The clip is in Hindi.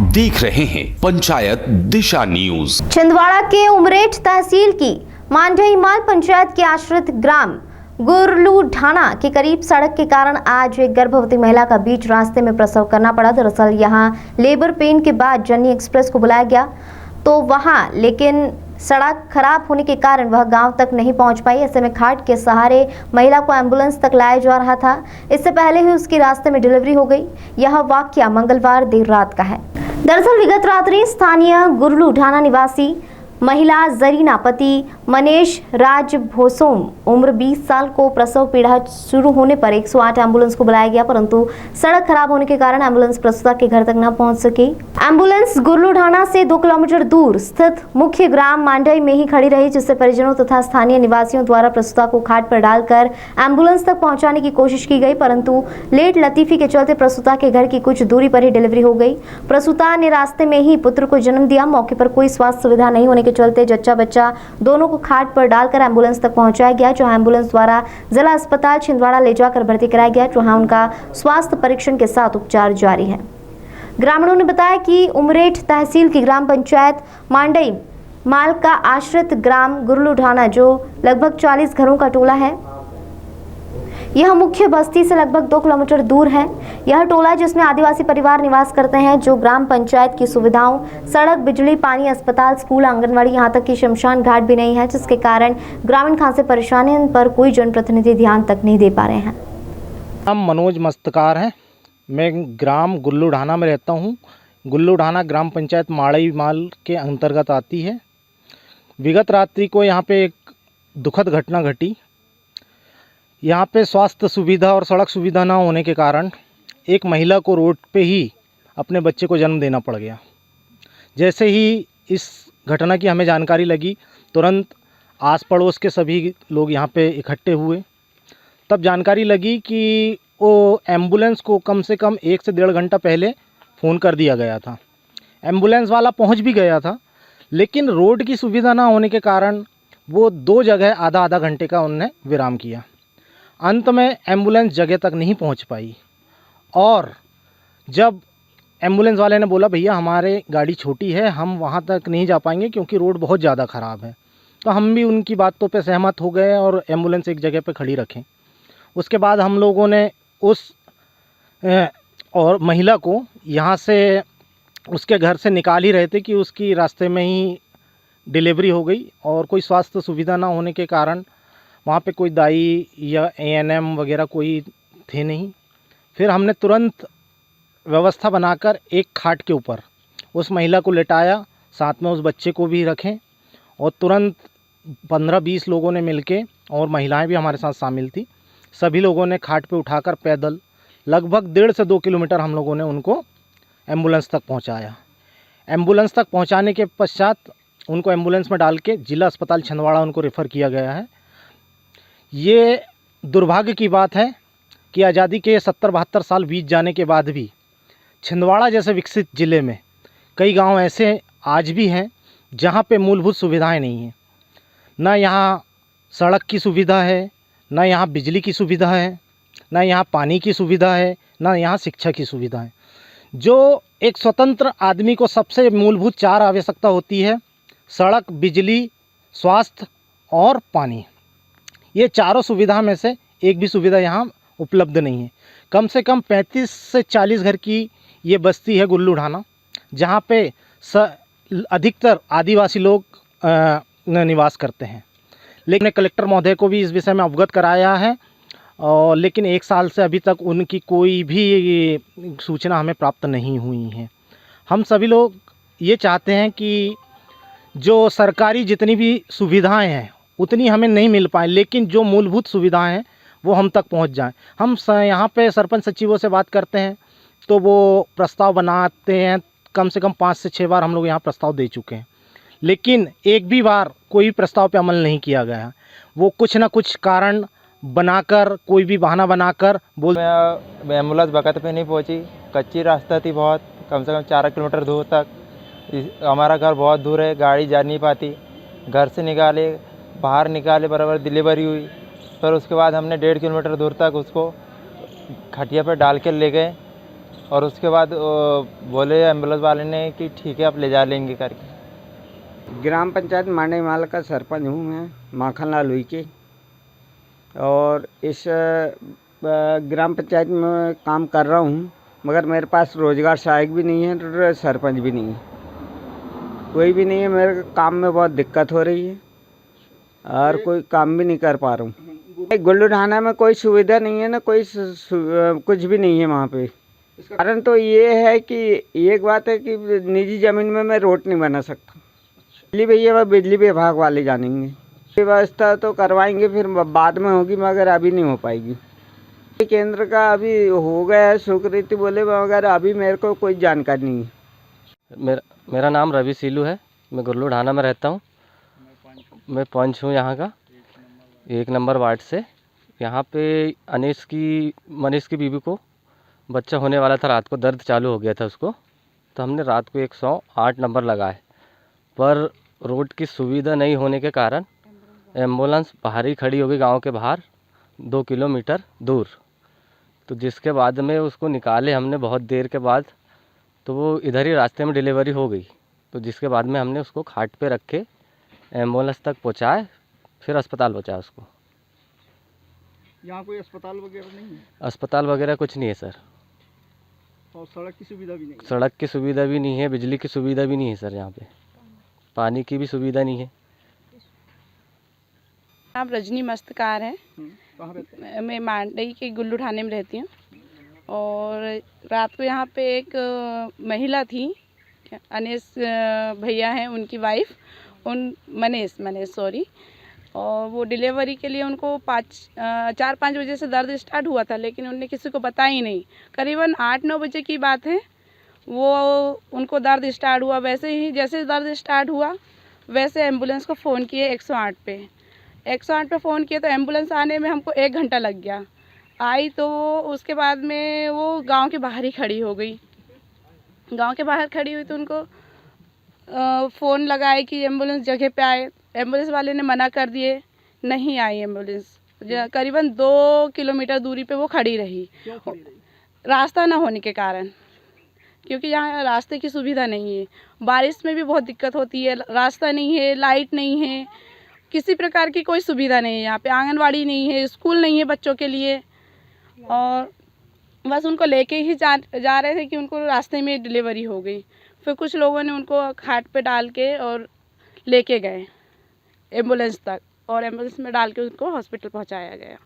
देख रहे हैं पंचायत दिशा न्यूज। छिंदवाड़ा के उमरेठ तहसील की मांडईमाल पंचायत के आश्रित ग्राम गुरलूढाना के करीब सड़क के कारण आज एक गर्भवती महिला का बीच रास्ते में प्रसव करना पड़ा। दरअसल यहां लेबर पेन के बाद जननी एक्सप्रेस को बुलाया गया तो वहां लेकिन सड़क खराब होने के कारण वह गांव तक नहीं पहुंच पाई। ऐसे में खाट के सहारे महिला को एम्बुलेंस तक लाया जा रहा था। इससे पहले ही उसकी रास्ते में डिलीवरी हो गई। यह वाकया मंगलवार देर रात का है। दरअसल विगत रात्रि स्थानीय गुरलूढाना निवासी महिला जरीना पति मनीष राज भोसोम उम्र 20 साल को प्रसव पीड़ा शुरू होने पर 108 एम्बुलेंस को बुलाया गया, परंतु सड़क खराब होने के कारण एम्बुलेंस प्रसूता के घर तक न पहुंच सकी। एम्बुलेंस गुरलूढाना से 2 किलोमीटर दूर स्थित मुख्य ग्राम मांडई में ही खड़ी रही, जिससे परिजनों तथा स्थानीय निवासियों द्वारा प्रसूता को खाट पर डालकर एम्बुलेंस तक पहुंचाने की कोशिश की गई, परंतु लेट लतीफी के चलते प्रसूता के घर की कुछ दूरी पर ही डिलीवरी हो गई। प्रसूता ने रास्ते में ही पुत्र को जन्म दिया। मौके पर कोई स्वास्थ्य सुविधा नहीं होने के चलते जच्चा बच्चा दोनों को खाट पर डालकर एम्बुलेंस तक पहुंचाया गया, जहां एम्बुलेंस द्वारा जिला अस्पताल छिंदवाड़ा ले जाकर भर्ती कराया गया, जहां उनका स्वास्थ्य परीक्षण के साथ उपचार जारी है। ग्रामीणों ने बताया कि उमरेठ तहसील की ग्राम पंचायत मांडई माल का आश्रित ग्राम गुरलूढाना, जो लगभग 40 घरों का टोला है, यह मुख्य बस्ती से लगभग 2 किलोमीटर दूर है। यह टोला जिसमें आदिवासी परिवार निवास करते हैं, जो ग्राम पंचायत की सुविधाओं सड़क, बिजली, पानी, अस्पताल, स्कूल, आंगनवाड़ी, यहाँ तक कि शमशान घाट भी नहीं है, जिसके कारण ग्रामीण खासे परेशान हैं। इन पर कोई जनप्रतिनिधि ध्यान तक नहीं दे पा रहे हैं। हम मनोज मस्तकार हैं। मैं ग्राम गुरलूढाना में रहता हूँ। गुरलूढाना ग्राम पंचायत माड़ई माल के अंतर्गत आती है। विगत रात्रि को यहाँ पे एक दुखद घटना घटी। यहाँ पे स्वास्थ्य सुविधा और सड़क सुविधा ना होने के कारण एक महिला को रोड पे ही अपने बच्चे को जन्म देना पड़ गया। जैसे ही इस घटना की हमें जानकारी लगी, तुरंत आस पड़ोस के सभी लोग यहाँ पे इकट्ठे हुए। तब जानकारी लगी कि वो एम्बुलेंस को कम से कम 1 से 1.5 घंटा पहले फ़ोन कर दिया गया था। एम्बुलेंस वाला पहुँच भी गया था, लेकिन रोड की सुविधा ना होने के कारण वो 2 जगह आधा घंटे का उन्होंने विराम किया। अंत में एम्बुलेंस जगह तक नहीं पहुंच पाई, और जब एम्बुलेंस वाले ने बोला भैया हमारे गाड़ी छोटी है, हम वहां तक नहीं जा पाएंगे क्योंकि रोड बहुत ज़्यादा ख़राब है, तो हम भी उनकी बातों पे सहमत हो गए और एम्बुलेंस एक जगह पे खड़ी रखें। उसके बाद हम लोगों ने उस और महिला को यहाँ से उसके घर से निकाल ही रहे थे कि उसकी रास्ते में ही डिलीवरी हो गई, और कोई स्वास्थ्य सुविधा ना होने के कारण वहाँ पे कोई दाई या ANM वगैरह कोई थे नहीं। फिर हमने तुरंत व्यवस्था बनाकर एक खाट के ऊपर उस महिला को लेटाया, साथ में उस बच्चे को भी रखें, और तुरंत 15-20 लोगों ने मिलके, और महिलाएं भी हमारे साथ शामिल थी, सभी लोगों ने खाट पे उठाकर पैदल लगभग 1.5 से 2 किलोमीटर हम लोगों ने उनको एम्बुलेंस तक पहुँचाया। एम्बुलेंस तक पहुँचाने के पश्चात उनको एम्बुलेंस में डाल के जिला अस्पताल छिंदवाड़ा उनको रेफ़र किया गया है। ये दुर्भाग्य की बात है कि आज़ादी के 70-72 साल बीत जाने के बाद भी छिंदवाड़ा जैसे विकसित ज़िले में कई गांव ऐसे आज भी हैं जहां पे मूलभूत सुविधाएं नहीं हैं। ना यहाँ सड़क की सुविधा है, ना यहाँ बिजली की सुविधा है, ना यहाँ पानी की सुविधा है, ना यहाँ शिक्षा की सुविधा है। जो एक स्वतंत्र आदमी को सबसे मूलभूत 4 आवश्यकता होती है, सड़क, बिजली, स्वास्थ्य और पानी, ये चारों सुविधा में से एक भी सुविधा यहाँ उपलब्ध नहीं है। कम से कम 35 से 40 घर की ये बस्ती है गुरलूढाना, जहाँ पे अधिकतर आदिवासी लोग निवास करते हैं। लेकिन कलेक्टर महोदय को भी इस विषय में अवगत कराया है, और लेकिन 1 साल से अभी तक उनकी कोई भी सूचना हमें प्राप्त नहीं हुई है। हम सभी लोग ये चाहते हैं कि जो सरकारी जितनी भी सुविधाएं हैं उतनी हमें नहीं मिल पाए, लेकिन जो मूलभूत सुविधाएं हैं वो हम तक पहुंच जाएं। हम यहाँ पे सरपंच सचिवों से बात करते हैं तो वो प्रस्ताव बनाते हैं। कम से कम 5 से 6 बार हम लोग यहाँ प्रस्ताव दे चुके हैं, लेकिन एक भी बार कोई प्रस्ताव पे अमल नहीं किया गया। वो कुछ ना कुछ कारण बनाकर, कोई भी बहाना बनाकर बोल। एम्बुलेंस वक्त पे नहीं पहुँची, कच्ची रास्ता थी बहुत, कम से कम 4 किलोमीटर दूर तक। हमारा घर बहुत दूर है, गाड़ी जा नहीं पाती। घर से बाहर निकाले बराबर डिलीवरी हुई। फिर उसके बाद हमने 1.5 किलोमीटर दूर तक उसको खटिया पर डाल के ले गए। और उसके बाद बोले एम्बुलेंस वाले ने कि ठीक है आप ले जा लेंगे करके। ग्राम पंचायत मांडेमाल का सरपंच हूँ मैं, माखनलाल हुईके। और इस ग्राम पंचायत में काम कर रहा हूँ, मगर मेरे पास रोजगार सहायक भी नहीं है और सरपंच भी नहीं है, कोई भी नहीं है। मेरे काम में बहुत दिक्कत हो रही है और कोई काम भी नहीं कर पा रहा हूँ। गुल्लू ढाना में कोई सुविधा नहीं है ना, कोई कुछ भी नहीं है वहाँ पे। कारण तो ये है कि एक बात है कि निजी ज़मीन में मैं रोड नहीं बना सकता। बिजली भैया वह बिजली विभाग वाले जानेंगे, व्यवस्था तो करवाएंगे, फिर बाद में होगी, मगर अभी नहीं हो पाएगी। केंद्र का अभी हो गया है स्वीकृति बोले, मगर अभी मेरे को कोई जानकारी नहीं है। मेरा नाम रवि सीलू है। मैं गुल्लू ढाना में रहता हूँ। मैं पंच हूँ यहाँ का, 1 नंबर वार्ड से। यहाँ पे मनीष की बीवी को बच्चा होने वाला था, रात को दर्द चालू हो गया था उसको, तो हमने रात को 108 नंबर लगाए, पर रोड की सुविधा नहीं होने के कारण एम्बुलेंस बाहर ही खड़ी हो गई, गाँव के बाहर 2 किलोमीटर दूर। तो जिसके बाद में उसको निकाले हमने बहुत देर के बाद, तो वो इधर ही रास्ते में डिलीवरी हो गई। तो जिसके बाद में हमने उसको खाट पे रख के एम्बुलेंस तक पहुँचाए, फिर अस्पताल पहुँचाया उसको। यहाँ कोई अस्पताल वगैरह नहीं है? अस्पताल वगैरह कुछ नहीं है सर। और सड़क की सुविधा भी नहीं है? सड़क की सुविधा भी नहीं है, बिजली की सुविधा भी नहीं है सर। यहाँ पे पानी की भी सुविधा नहीं है। नाम रजनी मस्तकार है। कहाँ रहते हैं? मैं मांडई के गुल्लू ढाने में रहती हूँ। और रात को यहाँ पे एक महिला थी, अनेस भैया हैं, उनकी वाइफ, मनीष सॉरी। और वो डिलीवरी के लिए उनको 4-5 बजे से दर्द स्टार्ट हुआ था, लेकिन उनने किसी को बताया ही नहीं। करीबन 8-9 बजे की बात है, वो उनको दर्द स्टार्ट हुआ। वैसे ही जैसे दर्द स्टार्ट हुआ, वैसे एम्बुलेंस को फ़ोन किए 108 पे। 108 पे फ़ोन किए तो एम्बुलेंस आने में हमको 1 घंटा लग गया। आई तो उसके बाद में वो गांव के बाहर ही खड़ी हो गई। गांव के बाहर खड़ी हुई तो उनको फ़ोन लगाए कि एम्बुलेंस जगह पे आए। एम्बुलेंस वाले ने मना कर दिए, नहीं आई एम्बुलेंस। करीबन 2 किलोमीटर दूरी पे वो खड़ी रही। क्यों खड़ी रही? रास्ता ना होने के कारण, क्योंकि यहाँ रास्ते की सुविधा नहीं है। बारिश में भी बहुत दिक्कत होती है, रास्ता नहीं है, लाइट नहीं है, किसी प्रकार की कोई सुविधा नहीं है। यहाँ पे आंगनवाड़ी नहीं है, स्कूल नहीं है बच्चों के लिए। और बस उनको लेके ही जा रहे थे कि उनको रास्ते में डिलीवरी हो गई। फिर कुछ लोगों ने उनको खाट पे डाल के और लेके गए एम्बुलेंस तक, और एम्बुलेंस में डाल के उनको हॉस्पिटल पहुँचाया गया।